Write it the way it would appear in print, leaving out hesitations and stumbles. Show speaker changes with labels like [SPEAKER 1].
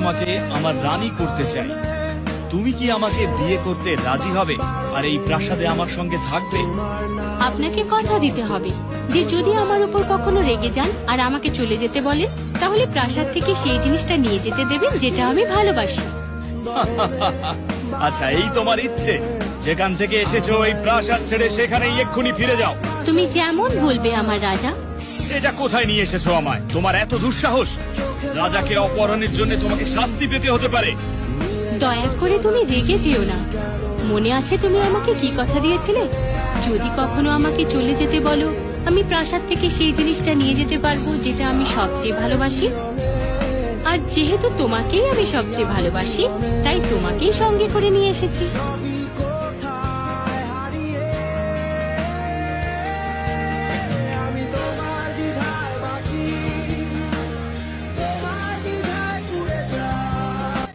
[SPEAKER 1] তোমাকে আমার রানী করতে চাই। তুমি কি আমাকে বিয়ে করতে রাজি হবে আর এই প্রাসাদে আমার সঙ্গে থাকবে?
[SPEAKER 2] আপনাকে কথা দিতে হবে যে যদি আমার উপর কখনো রেগে যান আর আমাকে চলে যেতে বলেন, তাহলে প্রাসাদ থেকে সেই জিনিসটা নিয়ে যেতে দেবেন যেটা আমি ভালোবাসি।
[SPEAKER 1] আচ্ছা, এই তোমার ইচ্ছে? যেখান থেকে এসেছো এই প্রাসাদ ছেড়ে সেখানেই এক্ষুনি ফিরে যাও।
[SPEAKER 2] তুমি যেমন বলবে আমার রাজা।
[SPEAKER 1] এটা কোথায় নিয়ে এসেছো আমায়? তোমার এত দুঃসাহস! রাজাকে অপহরণের জন্য তোমাকে শাস্তি পেতে হতে পারে।
[SPEAKER 2] দয়া করে তুমি রেগে যেও না। মনে আছে তুমি আমাকে কি কথা দিয়েছিলে? যদি কখনো আমাকে চলে যেতে বলো, আমি প্রাসাদ থেকে সেই জিনিসটা নিয়ে যেতে পারবো যেটা আমি সবচেয়ে ভালোবাসি। আর যেহেতু তোমাকেই আমি সবচেয়ে ভালোবাসি, তাই তোমাকেই সঙ্গে করে নিয়ে এসেছি।